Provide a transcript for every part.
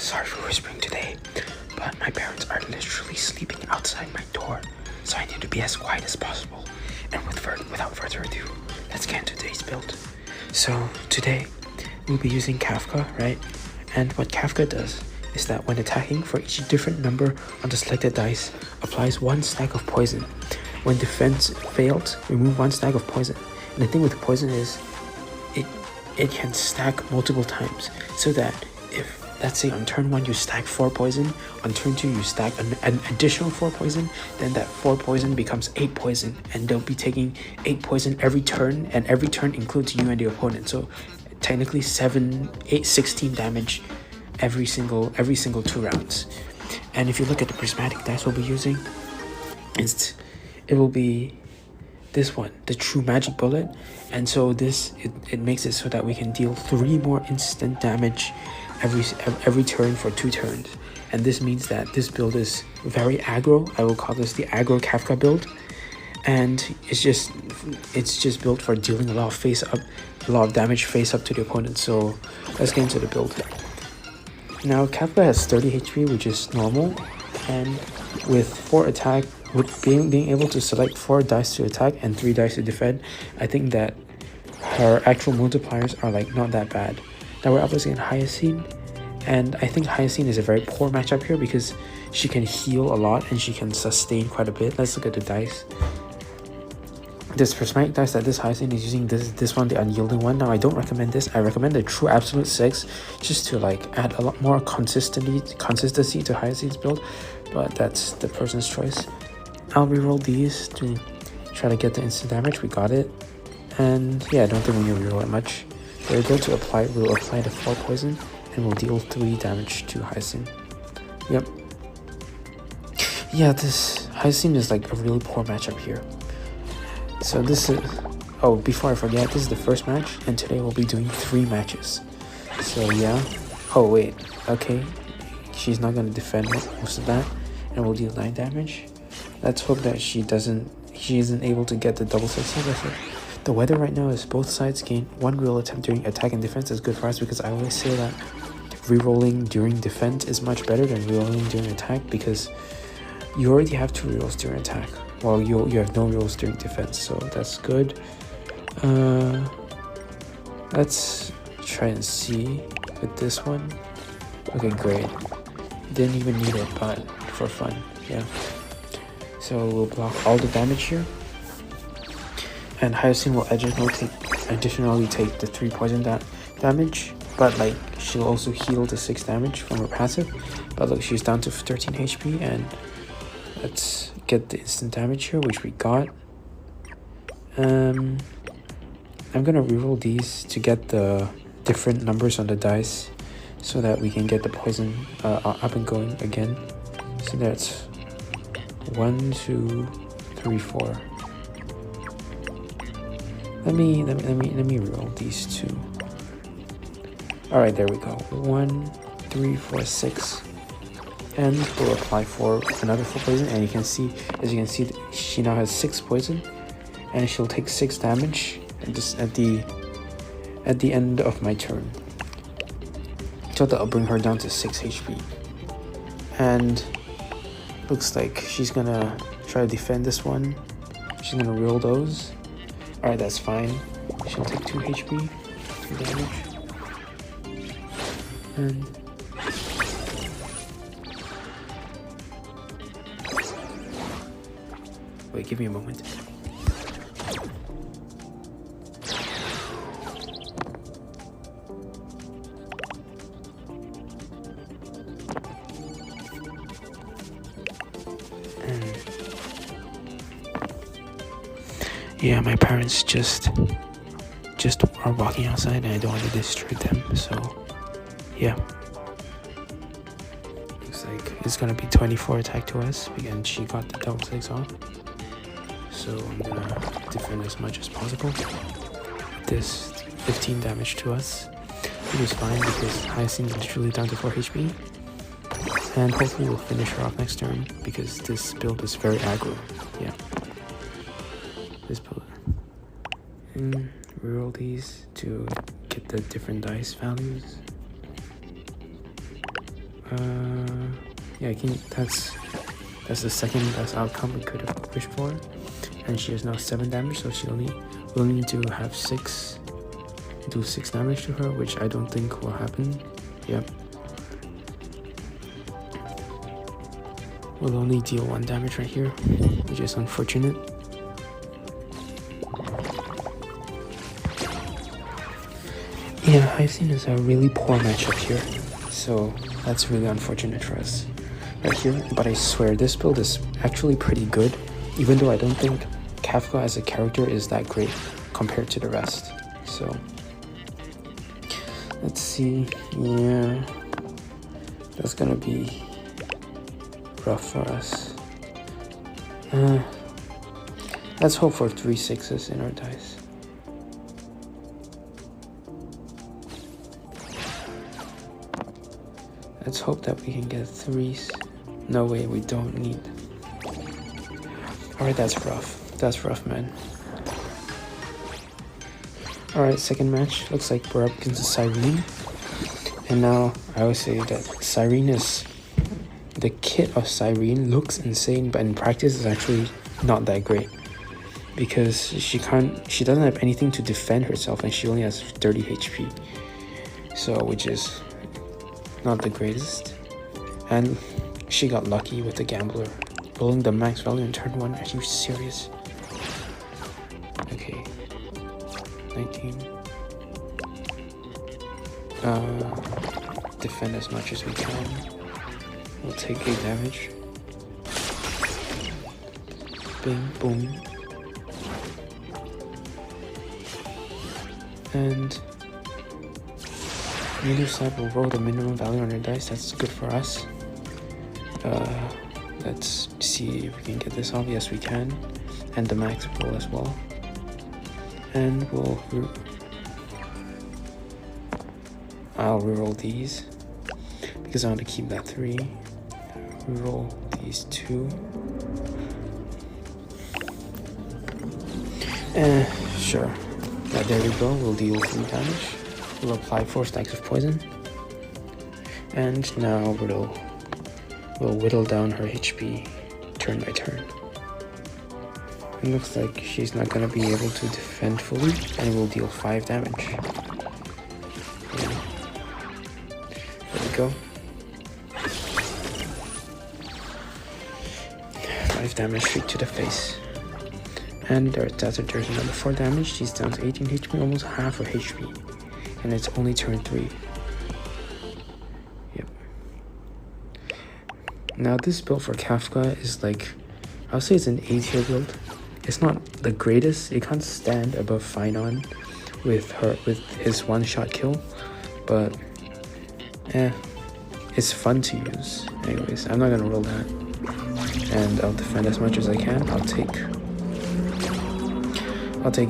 sorry for whispering today, but my parents are literally sleeping outside my door, so I need to be as quiet as possible. And without further ado, let's get into today's build. So today, we'll be using Kafka, right? And what Kafka does is that when attacking, for each different number on the selected dice, applies 1 stack of poison. When defense failed, remove 1 stack of poison. And the thing with poison is, it can stack multiple times, so that if, let's say on turn 1 you stack 4 poison, on turn 2 you stack an additional 4 poison, then that 4 poison becomes 8 poison, and they'll be taking 8 poison every turn, and every turn includes you and the opponent. So technically 16 damage every single 2 rounds. And if you look at the prismatic dice we'll be using, it will be this one, the true magic bullet. And so it makes it so that we can deal 3 more instant damage every turn for 2 turns. And this means that this build is very aggro. I will call this the aggro Kafka build. And it's just built for dealing a lot of damage face up to the opponent. So let's get into the build. Now Kafka has 30 HP, which is normal, and with 4 attack, with being able to select 4 dice to attack and 3 dice to defend, I think that her actual multipliers are like not that bad. Now we're obviously in Hyacine, and I think Hyacine is a very poor matchup here because she can heal a lot and she can sustain quite a bit. Let's look at the dice. This prismatic dice that this Hyacine is using, this one, the unyielding one. Now I don't recommend this. I recommend the true absolute 6, just to like add a lot more consistency to Hyacine's build, but that's the person's choice. I'll reroll these to try to get the instant damage. We got it, and yeah, I don't think we need to reroll it much. We're going to apply. We'll apply the 4 poison, and we'll deal 3 damage to Hyacine. Yep. Yeah, this Hyacine is like a really poor matchup here. So this is, oh, before I forget, this is the first match, and today we'll be doing 3 matches. So yeah. Oh wait, okay, she's not gonna defend most of that, and we'll deal 9 damage. Let's hope that she isn't able to get the double success. The weather right now is both sides gain 1 real attempt during attack and defense is good for us, because I always say that rerolling during defense is much better than rerolling during attack, because you already have 2 rerolls during attack, while you have no rerolls during defense, so that's good. Let's try and see with this one. Okay, great. Didn't even need it, but for fun, yeah. So we'll block all the damage here, and Hyacine will additionally take the 3 poison damage, but like she'll also heal the 6 damage from her passive. But look, she's down to 13 HP, and let's get the instant damage here, which we got. I'm gonna reroll these to get the different numbers on the dice, so that we can get the poison up and going again. So that's 1, 2, 3, 4. Let me reroll these 2. All right, there we go. 1, 3, 4, 6. And we'll apply another 4 poison, and as you can see, she now has 6 poison, and she'll take 6 damage at the end of my turn. So that'll bring her down to 6 HP. And looks like she's gonna try to defend this one. She's gonna reroll those. All right, that's fine. She'll take 2 HP, 2 damage, and wait, give me a moment. Yeah, my parents just are walking outside, and I don't want to disturb them, so yeah. Looks like it's gonna be 24 attack to us, and she got the double 6 off. So I'm gonna defend as much as possible. This 15 damage to us, which is fine because Hyacine is literally down to 4 HP. And hopefully we'll finish her off next turn, because this build is very aggro. Yeah. This build. And reroll these to get the different dice values. Yeah, that's the second best outcome we could have wished for. And she has now 7 damage, so she will need to have do 6 damage to her, which I don't think will happen. Yep. We'll only deal 1 damage right here, which is unfortunate. Yeah, I've seen is a really poor matchup here, so that's really unfortunate for us right here. But I swear this build is actually pretty good, even though I don't think Kafka as a character is that great compared to the rest. So let's see. Yeah, that's gonna be rough for us. Let's hope for 3 6s in our dice. Let's hope that we can get 3s. No way, we don't need. Alright, that's rough. That's rough, man. Alright, second match. Looks like we're up against Cyrene. And now, I always say that Cyrene is... The kit of Cyrene looks insane, but in practice is actually not that great. Because she doesn't have anything to defend herself, and she only has 30 HP. So, which is... not the greatest. And she got lucky with the gambler rolling the max value in turn 1. Are you serious? Okay, 19. Defend as much as we can. We'll take 8 damage. Bing, boom. And the other side will roll the minimum value on their dice. That's good for us. Let's see if we can get this off. Yes, we can. And the max roll as well. And I'll reroll these because I want to keep that 3. Reroll these 2. Sure. Yeah, there we go. We'll deal 3 damage. We'll apply 4 stacks of poison. And now we'll whittle down her HP turn by turn. It looks like she's not going to be able to defend fully, and we'll deal 5 damage. Yeah. There we go. 5 damage straight to the face. And there's another 4 damage. She's down to 18 HP, almost half her HP. And it's only turn 3. Yep. Now this build for Kafka is like, I'll say it's an A tier build. It's not the greatest. It can't stand above Finon with his one-shot kill, but it's fun to use. Anyways, I'm not gonna roll that, and I'll defend as much as I can. I'll take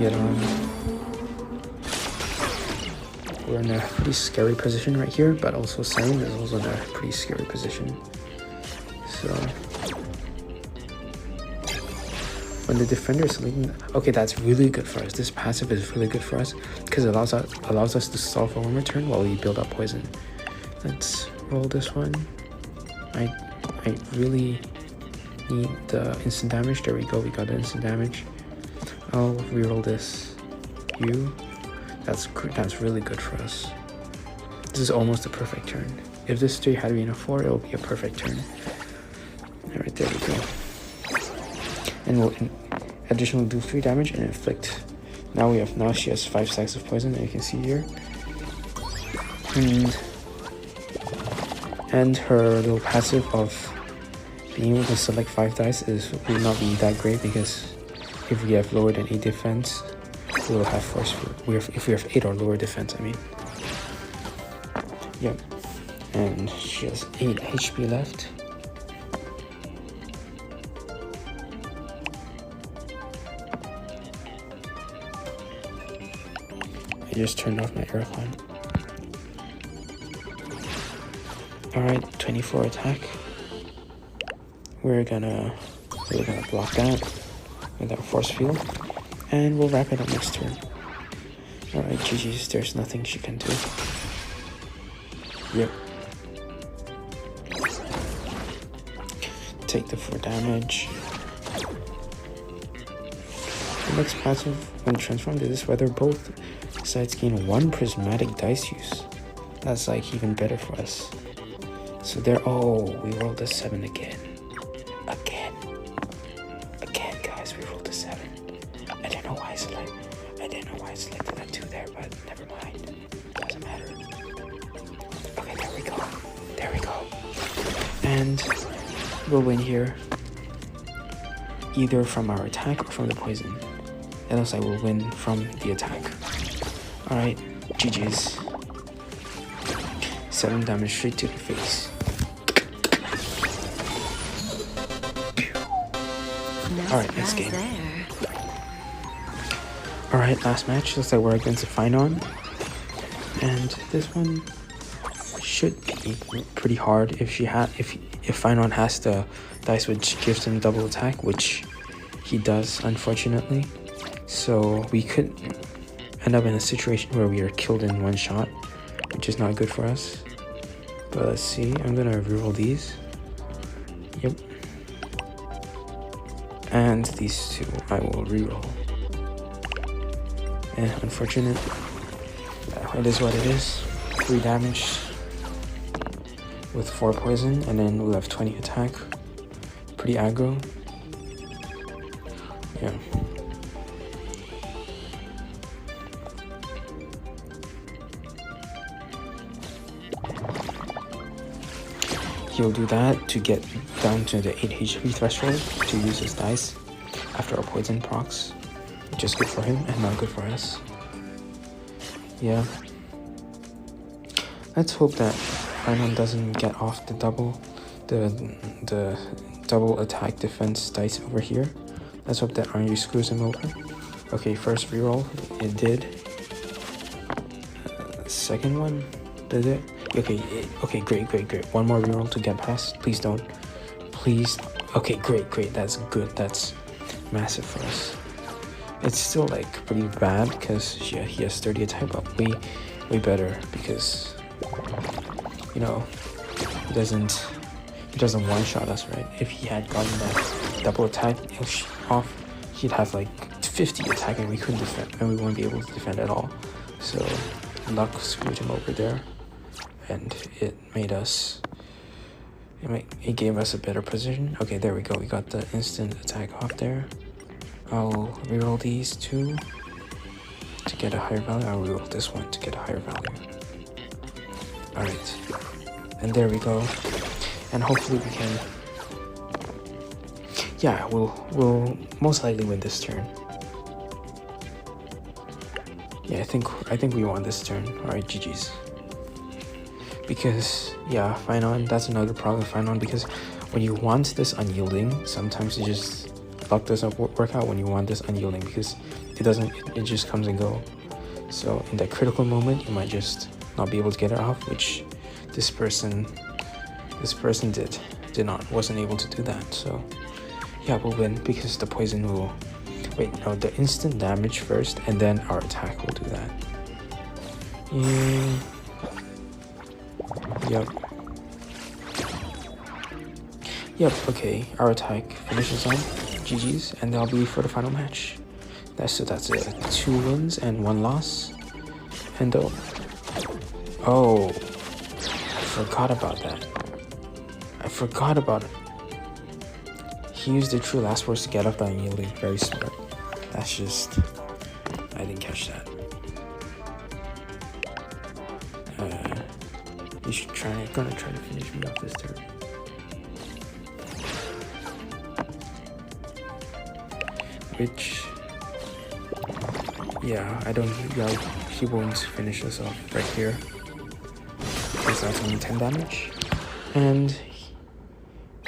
it on. We're in a pretty scary position right here, but also Siren is also in a pretty scary position. So when the defender is leading, okay, that's really good for us. This passive is really good for us because it allows us to solve for 1 more turn while we build up poison. Let's roll this one. I really need the instant damage. There we go. We got the instant damage. I'll reroll this. That's really good for us. This is almost a perfect turn. If this 3 had been a 4, it will be a perfect turn. Alright, there we go. And we'll additionally do 3 damage and inflict. Now she has 5 stacks of poison that you can see here. And her little passive of being able to select 5 dice will not be that great, because if we have lower than 8 defense, we will have force field. If we have 8 or lower defense, I mean. Yep. And she has 8 HP left. I just turned off my aircon. Alright, 24 attack. We're gonna block that with our force field, and we'll wrap it up next turn. Alright, GG's, there's nothing she can do. Yep. take the 4 damage. The next passive, when transformed to this weather, both sides gain 1 prismatic dice use. That's like even better for us. So there, oh, we rolled a 7 again. Again, guys, we rolled a 7. I don't know why I selected that 2 there, but never mind. Doesn't matter. Okay, there we go. And we'll win here, either from our attack or from the poison. It looks like we'll win from the attack. Alright, GG's. 7 damage straight to the face. Alright, next game. Alright, last match. Looks like we're against a Finon. And this one should be pretty hard if Finon has the dice which gives him double attack, which he does, unfortunately. So we could end up in a situation where we are killed in 1 shot, which is not good for us. But let's see, I'm gonna reroll these. Yep. And these 2 I will reroll. And unfortunate. It is what it is. 3 damage with 4 poison, and then we'll have 20 attack. Pretty aggro. Yeah. He'll do that to get down to the 8 HP threshold to use his dice after our poison procs, which is good for him and not good for us. Yeah. Let's hope that Finon doesn't get off the double attack defense dice over here. Let's hope that RNG screws him over. Okay, first reroll, it did. Second one, did it? Okay, great. 1 more reroll to get past. Please don't. Please. Okay, great. That's good. That's massive for us. It's still like pretty bad because yeah, he has 30 attack, but way better because, you know, he doesn't 1-shot us, right? If he had gotten that double attack off, he'd have like 50 attack and we couldn't defend, and we wouldn't be able to defend at all. So luck screwed him over there, and it gave us a better position. Okay, there we go. We got the instant attack off there. I'll reroll these 2 to get a higher value. I'll reroll this one to get a higher value. Alright, and there we go. And hopefully we can, yeah, we'll most likely win this turn. Yeah, I think we won this turn. Alright, GG's. Because yeah, Finon, that's another problem with Finon, because when you want this unyielding, sometimes luck doesn't work out when you want this unyielding, because it just comes and go. So in that critical moment, you might just not be able to get it off, which this person wasn't able to do that. So yeah, we'll win because the poison will, the instant damage first, and then our attack will do that. Yeah. Yep, okay, our attack finishes on GG's, and that'll be for the final match. That's it, 2 wins and 1 loss. And oh, I forgot about that. He used the true last words to get up that unyielding. Very smart. That's just, I didn't catch that. He's gonna try to finish me off this turn. Which, yeah, he won't finish us off right here, because that's only 10 damage. And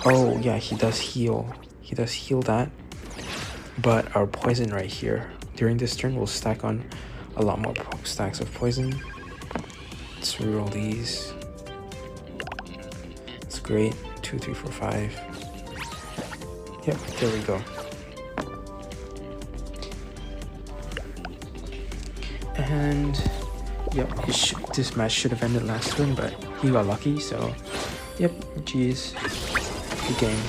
oh yeah, he does heal that, but our poison right here during this turn will stack on a lot more stacks of poison. Let's reroll these. It's great. 2, 3, 4, 5. Yep, there we go. And yep, this match should have ended last turn, but he got lucky, so yep, GG's. Good game.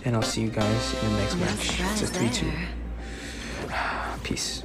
and I'll see you guys in the next Let's match. try It's a 3-2. there. Peace.